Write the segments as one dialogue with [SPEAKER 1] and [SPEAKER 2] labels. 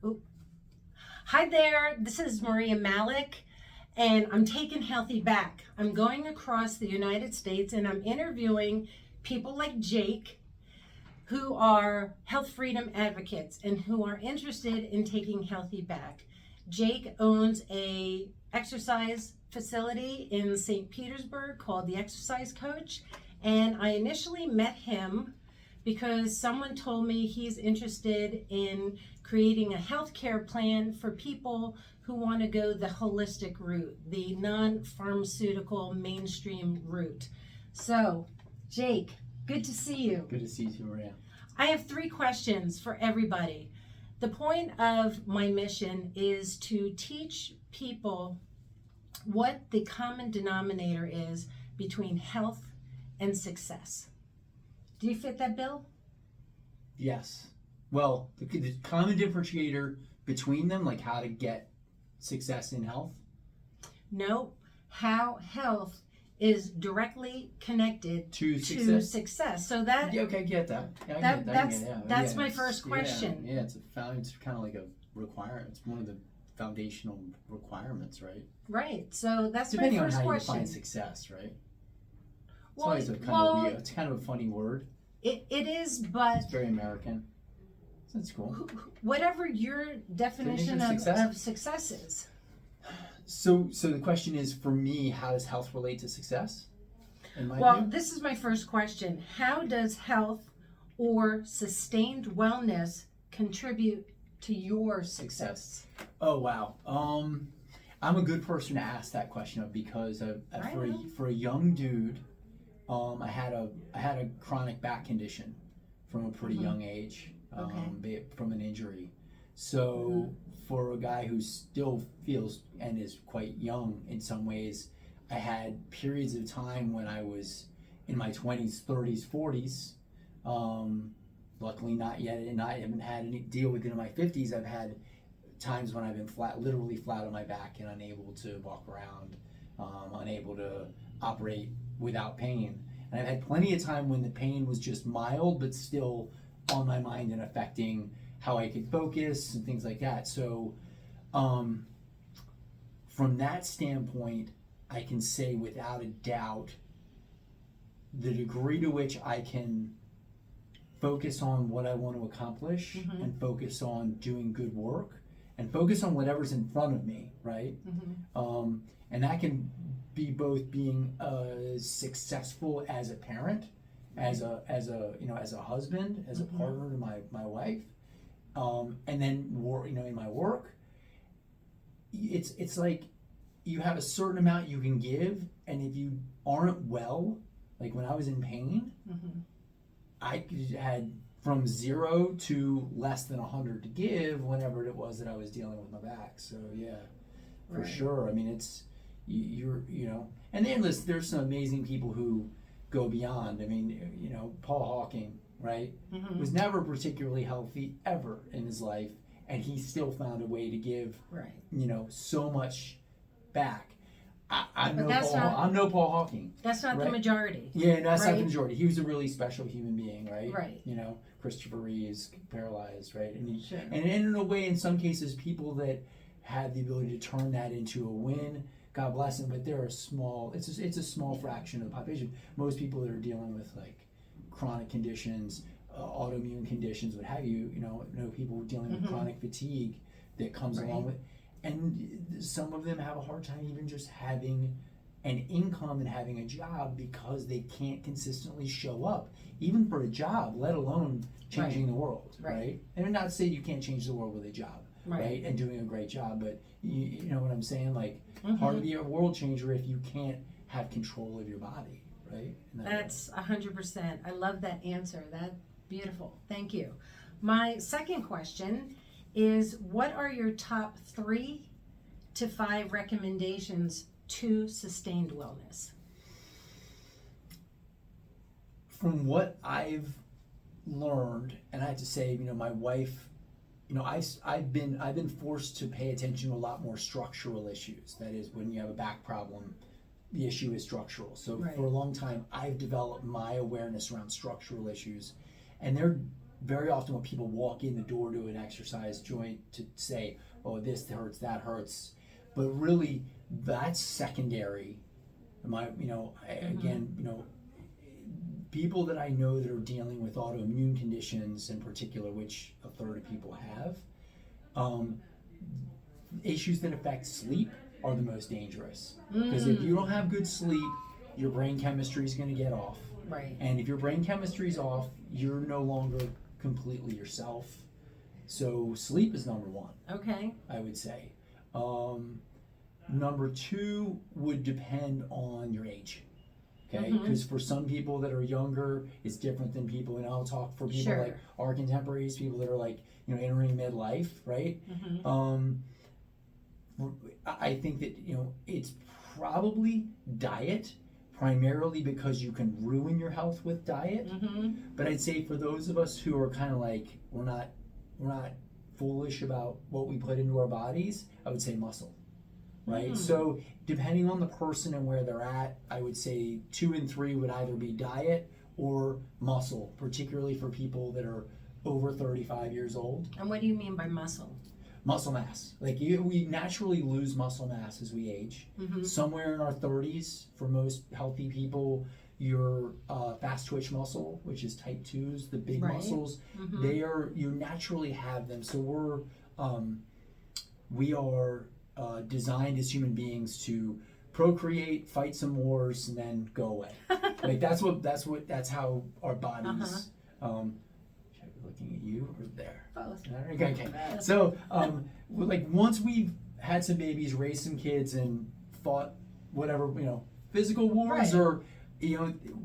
[SPEAKER 1] Oh. Hi there, this is Maria Malec, and I'm taking Healthy back. I'm going across the United States and I'm interviewing people like Jake who are health freedom advocates and who are interested in taking Healthy back. Jake owns a exercise facility in St. Petersburg called the Exercise Coach, and I initially met him because someone told me he's interested in creating a healthcare plan for people who want to go the holistic route, the non-pharmaceutical mainstream route. So, Jake, good to see you.
[SPEAKER 2] Good to see you too, Maria.
[SPEAKER 1] I have 3 questions for everybody. The point of my mission is to teach people what the common denominator is between health and success. Do you fit that bill?
[SPEAKER 2] Yes. Well, the common differentiator between them, like how to get success in health?
[SPEAKER 1] No, how health is directly connected
[SPEAKER 2] To
[SPEAKER 1] success. So that,
[SPEAKER 2] yeah, okay, I get that. Yeah, I
[SPEAKER 1] that
[SPEAKER 2] get
[SPEAKER 1] that's
[SPEAKER 2] yeah,
[SPEAKER 1] that's
[SPEAKER 2] yeah,
[SPEAKER 1] my first question.
[SPEAKER 2] Yeah, it's kind of like a requirement. It's one of the foundational requirements, right?
[SPEAKER 1] Right. So that's
[SPEAKER 2] Depending
[SPEAKER 1] my first
[SPEAKER 2] on how
[SPEAKER 1] question.
[SPEAKER 2] you define success, right? It's
[SPEAKER 1] Well,
[SPEAKER 2] always it's kind of a funny word.
[SPEAKER 1] It is, but
[SPEAKER 2] It's very American. That's cool.
[SPEAKER 1] Whatever your definition of success is.
[SPEAKER 2] So the question is, for me, how does health relate to success? In my
[SPEAKER 1] Well,
[SPEAKER 2] view?
[SPEAKER 1] this is my first question. How does health or sustained wellness contribute to your success?
[SPEAKER 2] Oh wow. I'm a good person to ask that question of because for a young dude, I had a chronic back condition from a pretty young age, from an injury. So for a guy who still feels and is quite young in some ways, I had periods of time when I was in my 20s, 30s, 40s. Luckily not yet, and I haven't had any deal with it in my 50s. I've had times when I've been literally flat on my back and unable to walk around, unable to operate without pain. And I've had plenty of time when the pain was just mild, but still on my mind and affecting how I could focus and things like that. So from that standpoint, I can say without a doubt, the degree to which I can focus on what I want to accomplish and focus on doing good work and focus on whatever's in front of me, right? And that can be both being successful as a parent, as a husband, as a partner to my wife, and then in my work. It's like you have a certain amount you can give, and if you aren't well, like when I was in pain, I had from 0 to less than 100 to give whenever it was that I was dealing with my back. So yeah, for sure. I mean, it's and then listen, there's some amazing people who go beyond. I mean, Paul Hawking, right, was never particularly healthy ever in his life, and he still found a way to give, so much back. I know Paul Hawking.
[SPEAKER 1] That's not the majority.
[SPEAKER 2] Yeah, that's not the majority. He was a really special human being, right?
[SPEAKER 1] Right.
[SPEAKER 2] Christopher Reeves, paralyzed, right? And in a way, in some cases, people that had the ability to turn that into a win, God bless them, but they're a small, it's a small fraction of the population. Most people that are dealing with like chronic conditions, autoimmune conditions, what have you, know people dealing with chronic fatigue that comes along with, and some of them have a hard time even just having an income and having a job because they can't consistently show up, even for a job, let alone changing the world, right? And I'm not saying you can't change the world with a job, right? And doing a great job, but you know what I'm saying? Like, hard to be a world changer if you can't have control of your body, right?
[SPEAKER 1] That's 100%. I love that answer. That's beautiful. Thank you. My second question is, what are your top 3 to 5 recommendations to sustained wellness?
[SPEAKER 2] From what I've learned, and I have to say, my wife, I've been forced to pay attention to a lot more structural issues. That is, when you have a back problem, the issue is structural. So for a long time, I've developed my awareness around structural issues, and they're very often when people walk in the door to an exercise joint to say, oh, this hurts, that hurts, but really that's secondary. Again, people that I know that are dealing with autoimmune conditions in particular, which a third of people have, issues that affect sleep are the most dangerous. Because if you don't have good sleep, your brain chemistry is going to get off.
[SPEAKER 1] Right.
[SPEAKER 2] And if your brain chemistry is off, you're no longer completely yourself. So sleep is number one.
[SPEAKER 1] Okay.
[SPEAKER 2] I would say. Number two would depend on your age. Okay, because for some people that are younger, it's different than people, and I'll talk for people like our contemporaries, people that are like, entering midlife, right? I think that, it's probably diet, primarily because you can ruin your health with diet. But I'd say for those of us who are kind of like, we're not foolish about what we put into our bodies, I would say muscle. Right? So depending on the person and where they're at, I would say 2 and 3 would either be diet or muscle, particularly for people that are over 35 years old.
[SPEAKER 1] And what do you mean by muscle?
[SPEAKER 2] Muscle mass. Like we naturally lose muscle mass as we age. Somewhere in our 30s, for most healthy people, your fast twitch muscle, which is type 2s, the big muscles, you naturally have them. So we are designed as human beings to procreate, fight some wars, and then go away. Like that's how our bodies. Should I be looking at you or there?
[SPEAKER 1] Both.
[SPEAKER 2] Okay. So like once we've had some babies, raised some kids, and fought whatever physical wars or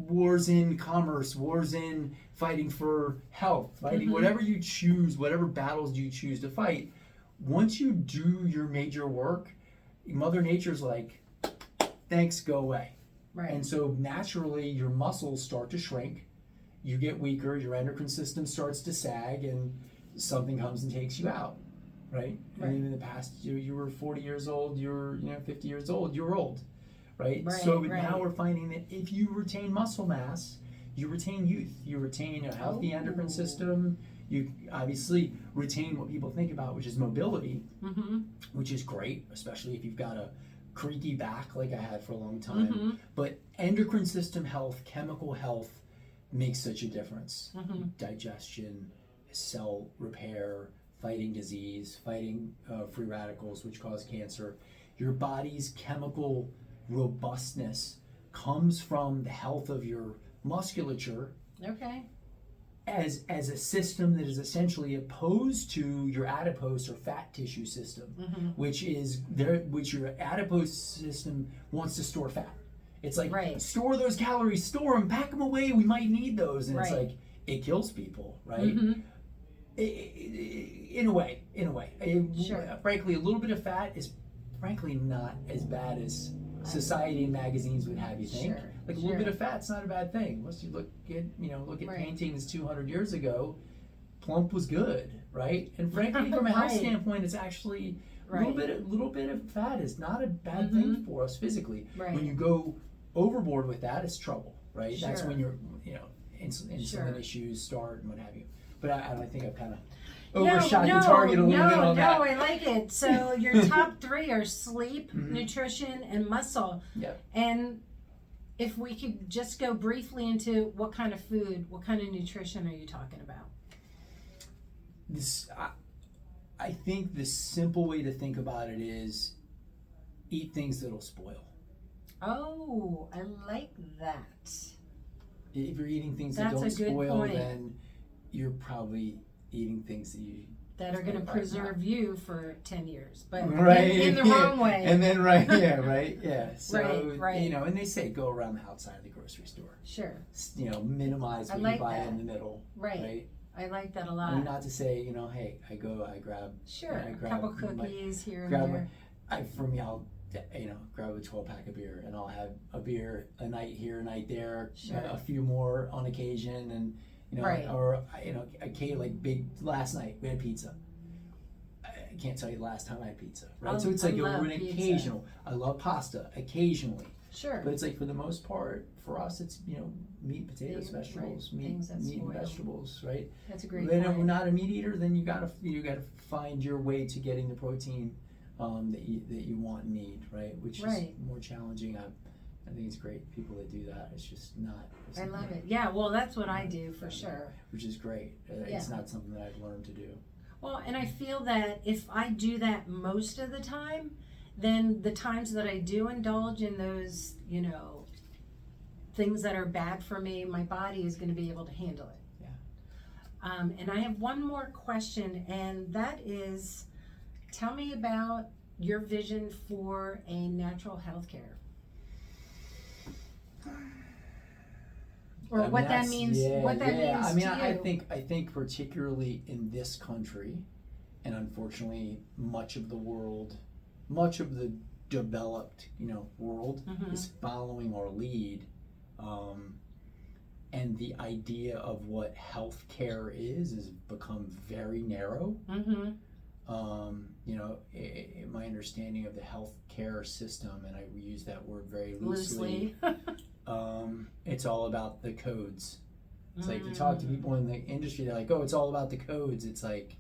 [SPEAKER 2] wars in commerce, wars in fighting for health, fighting whatever you choose, whatever battles you choose to fight. Once you do your major work, Mother Nature's like, thanks, go away.
[SPEAKER 1] Right. And
[SPEAKER 2] so naturally your muscles start to shrink, you get weaker, your endocrine system starts to sag, and something comes and takes you out, right? And in the past, you were 40 years old, you're 50 years old, you're old, right? So now we're finding that if you retain muscle mass, you retain youth, you retain a healthy endocrine system. You obviously retain what people think about, which is mobility, which is great, especially if you've got a creaky back like I had for a long time. But endocrine system health, chemical health makes such a difference. Digestion, cell repair, fighting disease, fighting free radicals, which cause cancer. Your body's chemical robustness comes from the health of your musculature.
[SPEAKER 1] Okay.
[SPEAKER 2] As a system that is essentially opposed to your adipose or fat tissue system, which your adipose system wants to store fat. It's like, store those calories, store them, pack them away, we might need those. And it's like, it kills people, right? In a way. Frankly, a little bit of fat is frankly not as bad as society and magazines would have you think. Like a little bit of fat's not a bad thing. Once you look at paintings 200 years ago, plump was good, right? And frankly, from a health standpoint, it's actually a little bit of fat is not a bad thing for us physically. When you go overboard with that, it's trouble, right? That's when your insulin issues start and what have you. But I think I've kind of overshot the target a little bit on that.
[SPEAKER 1] No, I like it. So your top 3 are sleep, nutrition, and muscle.
[SPEAKER 2] Yep.
[SPEAKER 1] And if we could just go briefly into what kind of food, what kind of nutrition are you talking about?
[SPEAKER 2] I think the simple way to think about it is eat things that'll spoil.
[SPEAKER 1] Oh, I like that.
[SPEAKER 2] If you're eating things that don't spoil, then you're probably eating things
[SPEAKER 1] that are going to preserve you for 10 years, but
[SPEAKER 2] in
[SPEAKER 1] the wrong way.
[SPEAKER 2] And then So and they say go around the outside of the grocery store.
[SPEAKER 1] Sure.
[SPEAKER 2] Minimize what you buy in the middle.
[SPEAKER 1] Right. I like that a lot.
[SPEAKER 2] I mean, not to say hey, I grab
[SPEAKER 1] a couple cookies here and there.
[SPEAKER 2] I'll grab a 12-pack of beer, and I'll have a beer a night here, a night there, a few more on occasion, and last night we had pizza. I can't tell you the last time I had pizza, right? So it's like an occasional. I love pasta occasionally,
[SPEAKER 1] Sure.
[SPEAKER 2] But it's like, for the most part, for us, it's, meat, potatoes, vegetables,
[SPEAKER 1] right.
[SPEAKER 2] meat,
[SPEAKER 1] Things
[SPEAKER 2] meat and
[SPEAKER 1] spoil.
[SPEAKER 2] vegetables, right?
[SPEAKER 1] That's a great
[SPEAKER 2] Then if
[SPEAKER 1] point.
[SPEAKER 2] we're not a meat eater, then you gotta find your way to getting the protein that you want and need, right? Which is more challenging. I think it's great, people that do that. It's just not.
[SPEAKER 1] I love it. Yeah, well, that's what I do for sure.
[SPEAKER 2] Which is great. It's not something that I've learned to do.
[SPEAKER 1] Well, and I feel that if I do that most of the time, then the times that I do indulge in those, things that are bad for me, my body is going to be able to handle it.
[SPEAKER 2] Yeah.
[SPEAKER 1] And I have one more question, and that is, tell me about your vision for a natural health care. Or what that means. What that means
[SPEAKER 2] I mean,
[SPEAKER 1] to you.
[SPEAKER 2] I think particularly in this country, and unfortunately, much of the developed, world is following our lead, and the idea of what health care is become very narrow. My understanding of the health care system, and I use that word very loosely. It's all about the codes. It's like, you talk to people in the industry, they're like, oh, it's all about the codes. It's like,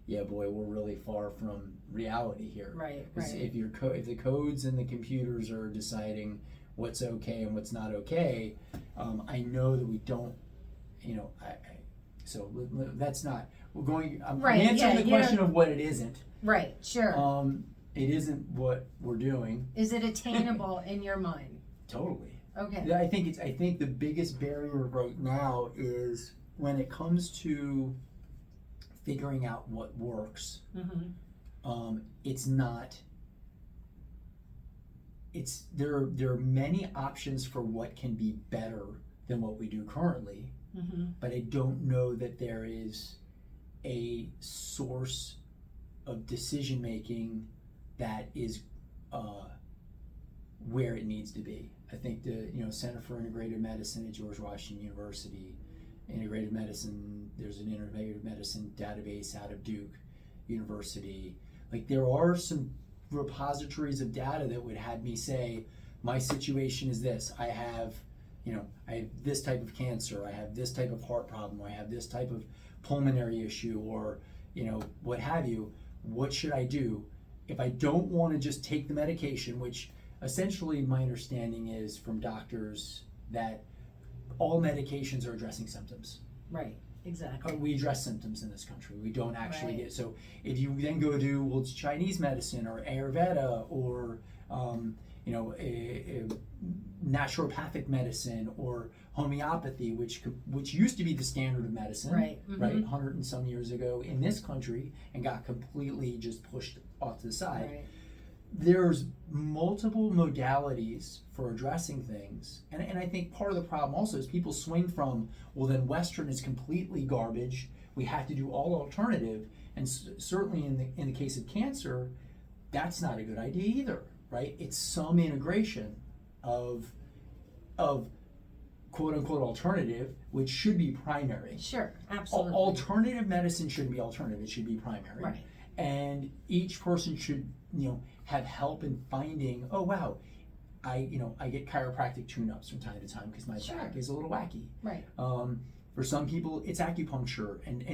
[SPEAKER 2] yeah, boy, we're really far from reality here.
[SPEAKER 1] Right.
[SPEAKER 2] If the codes and the computers are deciding what's okay and what's not okay, I know that we don't, so that's not, I'm answering the question of what it isn't.
[SPEAKER 1] Right, sure.
[SPEAKER 2] It isn't what we're doing.
[SPEAKER 1] Is it attainable in your mind?
[SPEAKER 2] Totally.
[SPEAKER 1] Okay.
[SPEAKER 2] I think the biggest barrier right now is when it comes to figuring out what works. There are many options for what can be better than what we do currently, but I don't know that there is a source of decision making that is where it needs to be. I think the Center for Integrative Medicine at George Washington University, integrative medicine. There's an integrative medicine database out of Duke University. Like, there are some repositories of data that would have me say, my situation is this. I have this type of cancer. I have this type of heart problem. Or I have this type of pulmonary issue, or what have you. What should I do if I don't want to just take the medication, which essentially my understanding is from doctors that all medications are addressing symptoms.
[SPEAKER 1] Right, exactly.
[SPEAKER 2] We address symptoms in this country. We don't actually get, so if you then go to, well, it's Chinese medicine or Ayurveda or naturopathic medicine or homeopathy, which used to be the standard of medicine, right, 100 and some years ago in this country, and got completely just pushed off to the side.
[SPEAKER 1] Right.
[SPEAKER 2] There's multiple modalities for addressing things, and I think part of the problem also is people swing from, well, then Western is completely garbage, we have to do all alternative, and certainly in the case of cancer, that's not a good idea either, right? It's some integration of quote unquote alternative, which should be primary.
[SPEAKER 1] Sure, absolutely.
[SPEAKER 2] Alternative medicine shouldn't be alternative, it should be primary.
[SPEAKER 1] Right.
[SPEAKER 2] And each person should, have help in finding, oh wow, I get chiropractic tune-ups from time to time because my back is a little wacky.
[SPEAKER 1] Right.
[SPEAKER 2] For some people, it's acupuncture, and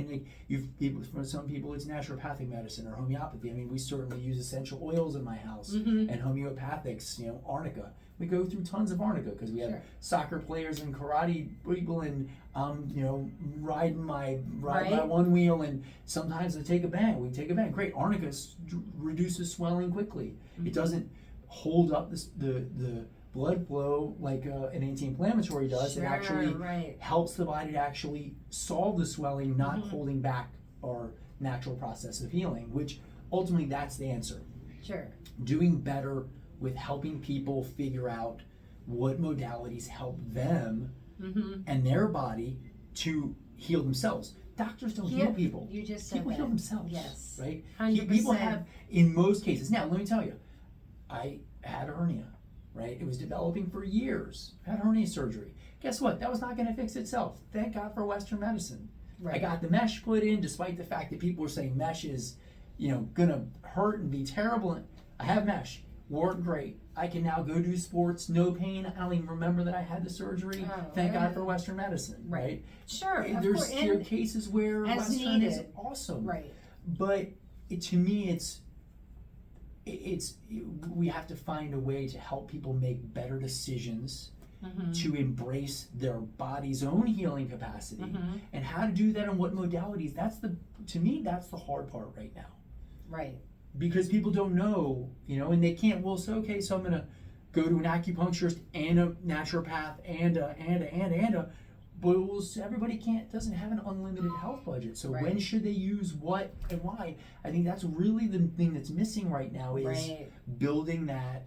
[SPEAKER 2] for some people, it's naturopathic medicine or homeopathy. I mean, we certainly use essential oils in my house, and homeopathics, arnica. We go through tons of arnica because we have soccer players and karate people, and ride my one wheel, and sometimes I take a bang. We take a bang. Great, arnica reduces swelling quickly. It doesn't hold up the blood flow like an anti-inflammatory does. It actually helps the body to actually solve the swelling, not holding back our natural process of healing, which ultimately that's the answer.
[SPEAKER 1] Sure.
[SPEAKER 2] Doing better with helping people figure out what modalities help them and their body to heal themselves. Doctors don't heal people.
[SPEAKER 1] You just said
[SPEAKER 2] people
[SPEAKER 1] that.
[SPEAKER 2] heal themselves.
[SPEAKER 1] Yes.
[SPEAKER 2] Right?
[SPEAKER 1] 100%.
[SPEAKER 2] People have, in most cases. Now, let me tell you, I had a hernia. Right? It was developing for years. I had hernia surgery. Guess what? That was not going to fix itself. Thank God for Western medicine. Right. I got the mesh put in, despite the fact that people were saying mesh is, going to hurt and be terrible. I have mesh. weren't great. I can now go do sports, no pain. I don't even remember that I had the surgery. Thank God for Western medicine, right?
[SPEAKER 1] Sure.
[SPEAKER 2] There are cases where Western is awesome,
[SPEAKER 1] right?
[SPEAKER 2] But to me, it's we have to find a way to help people make better decisions, to embrace their body's own healing capacity, and how to do that and what modalities. To me, that's the hard part right now.
[SPEAKER 1] Right.
[SPEAKER 2] Because people don't know, and they can't. Well, so okay, so I'm gonna go to an acupuncturist and a naturopath and a. But everybody doesn't have an unlimited health budget. So when should they use what and why? I think that's really the thing that's missing right now is building that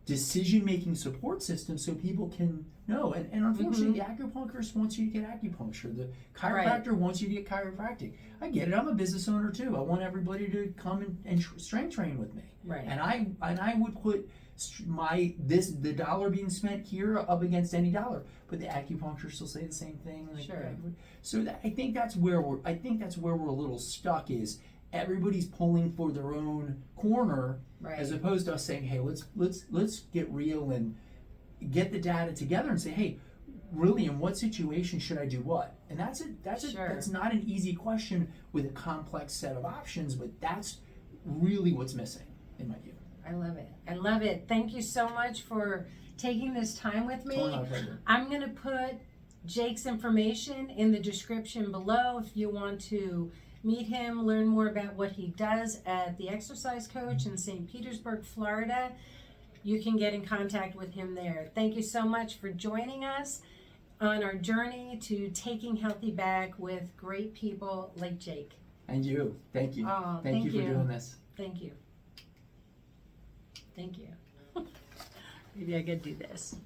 [SPEAKER 2] decision-making support system so people can know. And unfortunately, the acupuncturist wants you to get acupuncture. The chiropractor wants you to get chiropractic. I get it. I'm a business owner too. I want everybody to come and strength train with me.
[SPEAKER 1] Right.
[SPEAKER 2] And I would put the dollar being spent here up against any dollar, but the acupuncturist will say the same thing. So I think that's where we're a little stuck. Is everybody's pulling for their own corner, as opposed to us saying, hey, let's get real and get the data together and say, hey, really, in what situation should I do what? And that's not an easy question with a complex set of options, but that's really what's missing in my view.
[SPEAKER 1] I love it. Thank you so much for taking this time with me.
[SPEAKER 2] Totally my pleasure.
[SPEAKER 1] I'm going to put Jake's information in the description below if you want to meet him, learn more about what he does at the Exercise Coach in St. Petersburg, Florida. You can get in contact with him there. Thank you so much for joining us on our journey to taking healthy back with great people like Jake.
[SPEAKER 2] And you. Thank you.
[SPEAKER 1] Oh,
[SPEAKER 2] thank you for doing this.
[SPEAKER 1] Thank you. Maybe I could do this.